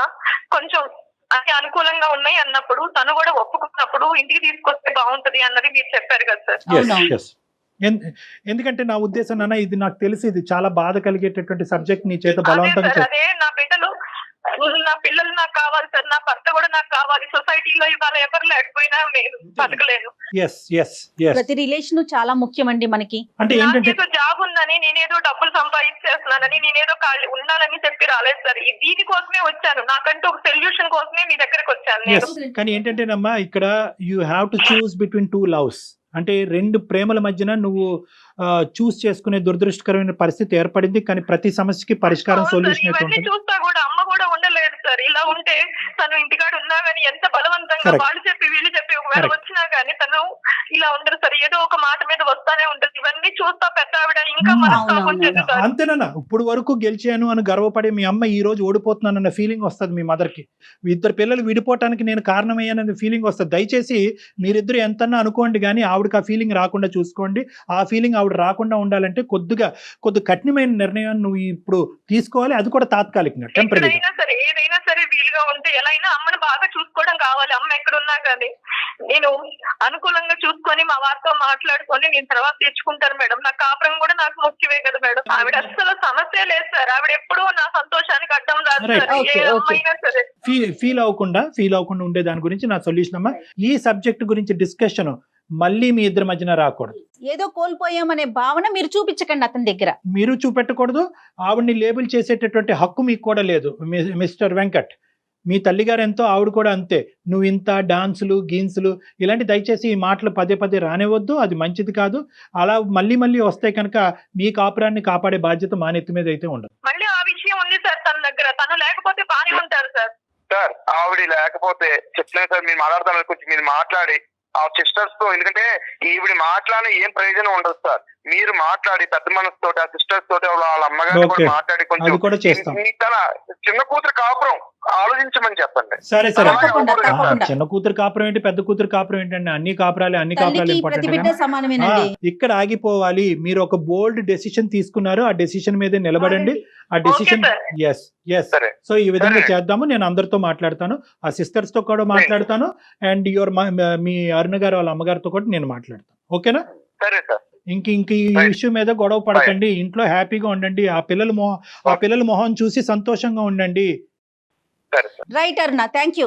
Speaker 4: కొంచెం అన్ని అనుకూలంగా ఉన్నాయి అన్నప్పుడు తను కూడా ఒప్పుకున్నప్పుడు ఇంటికి తీసుకొస్తే బాగుంటది అన్నది మీరు చెప్పారు కదా సార్.
Speaker 2: అవునవును.
Speaker 3: Yes. ఎందుకంటే నా ఉద్దేశం నాన్న, ఇది నాకు తెలిసి ఇది చాలా బాధ కలిగేటటువంటి సబ్జెక్ట్ నీ చేత
Speaker 4: అదే
Speaker 3: బలవంతంగా
Speaker 4: సార్, అదే నా బిడ్డలు నా పిల్లలు నాకు కావాలి సార్, నా భర్త కూడా నాకు కావాలి. సొసైటీలో ఇవాళ ఎవరు లేకపోయినా నేను బతకలేను.
Speaker 3: ఎస్
Speaker 2: ప్రతి రిలేషన్ చాలా ముఖ్యమండి మనకి.
Speaker 3: అంటే ఏంటంటే
Speaker 4: నాకేదో జాబ్ ఉందని, నేనేదో డబ్బులు సంపాదించేస్తున్నానని, నేనేదో ఖాళీ ఉన్నానని చెప్పి రాలేదు సార్. దీనికోసమే వచ్చాను, నాకంటూ ఒక సొల్యూషన్ కోసమే మీ దగ్గరకు వచ్చాను నేను.
Speaker 3: కానీ ఏంటంటేనమ్మా ఇక్కడ you have to choose between 2 loves. అంటే 2 ప్రేమల మధ్యన నువ్వు చూస్ చేసుకునే దురదృష్టకరమైన పరిస్థితి ఏర్పడింది. కానీ ప్రతి సమస్యకి పరిష్కారం,
Speaker 4: అవును సార్,
Speaker 3: సొల్యూషన్ అయితే
Speaker 4: ఇవన్నీ
Speaker 3: ఉంటుంది.
Speaker 4: చూస్తా కూడా అమ్మ కూడా ఉండలేదు సార్. ఇలా ఉంటే తను ఇంటికాడ ఉన్నా గానీ ఎంత బలవంతంగా
Speaker 3: Correct.
Speaker 4: వాళ్ళు చెప్పి వీళ్ళు చెప్పి ఒకవేళ
Speaker 3: Correct.
Speaker 4: వచ్చినా గానీ తను ఇలా ఉండదు సార్. ఏదో ఒక మాట మీద వస్తానే ఉంటది. ఇవన్నీ చూస్తా పెద్ద ఆవిడ ఇంకా మనస్తాపం
Speaker 2: అవునవును.
Speaker 4: చెందుతారు.
Speaker 3: అంతేనా? ఇప్పుడు వరకు గెలిచాను అని గర్వపడే మీ అమ్మ ఈ రోజు ఓడిపోతున్నానన్న ఫీలింగ్ వస్తుంది మీ మదర్కి. 2 పిల్లలు విడిపోవటానికి నేను కారణమయ్యానన్న ఫీలింగ్ వస్తుంది. దయచేసి మీరిద్దరు ఎంతన్నా అనుకోండి కానీ ఆవిడకి ఆ ఫీలింగ్ రాకుండా చూసుకోండి. ఆ ఫీలింగ్ ఆవిడ రాకుండా ఉండాలంటే కొద్ది కఠినమైన నిర్ణయం నువ్వు ఇప్పుడు తీసుకోవాలి, అది కూడా తాత్కాలికంగా, టెంపరీగా.
Speaker 4: ఎక్కడైనా సరే ఏదైనా సరే వీలుగా ఉంటే ఎలా అయినా అమ్మని బాగా చూసుకోవడం కావాలి. అమ్మ ఎక్కడున్నా కానీ నేను అనుకూలంగా చూసుకొని మా వారితో మాట్లాడుకొని నేను తర్వాత తెచ్చుకుంటాను మేడం. నా కాపురం కూడా నాకు ముఖ్యమే కదా మేడం. ఆవిడ అస్సలు సమస్య లేదు సార్. ఆవిడ ఎప్పుడూ నా సంతోషానికి అడ్డం రాదు
Speaker 3: Right.
Speaker 4: సార్. ఏ
Speaker 2: Okay, okay.
Speaker 4: అమ్మైనా సరే
Speaker 3: ఫీల్ అవ్వకుండా ఉండే దాని గురించి నా సొల్యూషన్ అమ్మా. ఈ సబ్జెక్ట్ గురించి డిస్కషన్ మళ్ళీ మీ ఇద్దరి మధ్యన రాకూడదు.
Speaker 2: ఏదో కోల్పోయామనే భావన మీరు చూపించకండి అతని దగ్గర.
Speaker 3: మీరు చూపెట్టకూడదు, ఆవిడ్ని లేబుల్ చేసేటటువంటి హక్కు మీకు కూడా లేదు. మిస్టర్ వెంకట్, మీ తల్లిగారు ఎంతో, ఆవిడ కూడా అంతే. నువ్వు ఇంత డాన్సులు గీన్సులు ఇలాంటి దయచేసి ఈ మాటలు పదే రానివ్వద్దు, అది మంచిది కాదు. అలా మళ్ళీ వస్తే కనుక మీ కాపురాన్ని కాపాడే బాధ్యత మా నెత్తి మీద అయితే ఉండదు.
Speaker 4: మళ్ళీ ఆ విషయం ఉంది సార్ తన దగ్గర. తను లేకపోతే బానే ఉంటారు సార్.
Speaker 5: సార్ ఆవిడ లేకపోతే చెప్తున్నాను సార్, మీరు మాట్లాడతాను కొంచెం మీరు మాట్లాడి ఆ సిస్టర్స్ తో, ఎందుకంటే ఈవిడ మాట్లాడిన ఏం ప్రయోజనం ఉండదు సార్. మీరు మాట్లాడి పెద్ద మనసు తోటి ఆ సిస్టర్స్ తోటి వాళ్ళ అమ్మగారిని
Speaker 3: Okay.
Speaker 5: కూడా మాట్లాడి
Speaker 3: అది కూడా
Speaker 5: కొంచెం
Speaker 3: చేస్తాం.
Speaker 5: తన చిన్న కూతురు కాపురం ఆలోచించమని చెప్పండి.
Speaker 3: సరే
Speaker 2: తప్పకుండా.
Speaker 3: చిన్న కూతురు కాపురం ఏంటి, పెద్ద కూతురు కాపురం ఏంటండి? అన్ని కాపురాలు
Speaker 2: తల్లికి ప్రతి బిడ్డ
Speaker 3: ఇంపార్టెంట్.
Speaker 2: సమానమేనండి.
Speaker 3: ఇక్కడ ఆగిపోవాలి. మీరు ఒక బోల్డ్ డెసిషన్ తీసుకున్నారు, ఆ డెసిషన్ మీదే నిలబడండి. ఆ డెసిషన్
Speaker 4: Okay,
Speaker 3: ఎస్.
Speaker 5: సరే
Speaker 3: సో ఈ విధంగా
Speaker 5: సరే.
Speaker 3: చేద్దాము. నేను అందరితో మాట్లాడతాను, ఆ సిస్టర్స్ తో కూడా మాట్లాడతాను, అండ్ మీ అరుణ గారు వాళ్ళ అమ్మగారితో కూడా నేను మాట్లాడతాను. ఓకేనా?
Speaker 5: సరే సార్.
Speaker 3: ఇంక ఈ ఇష్యూ మీద గొడవ పడకండి. ఇంట్లో హ్యాపీగా ఉండండి. ఆ పిల్లల మొహం చూసి సంతోషంగా ఉండండి.
Speaker 5: సరే sir.
Speaker 2: Right Aruna, thank you.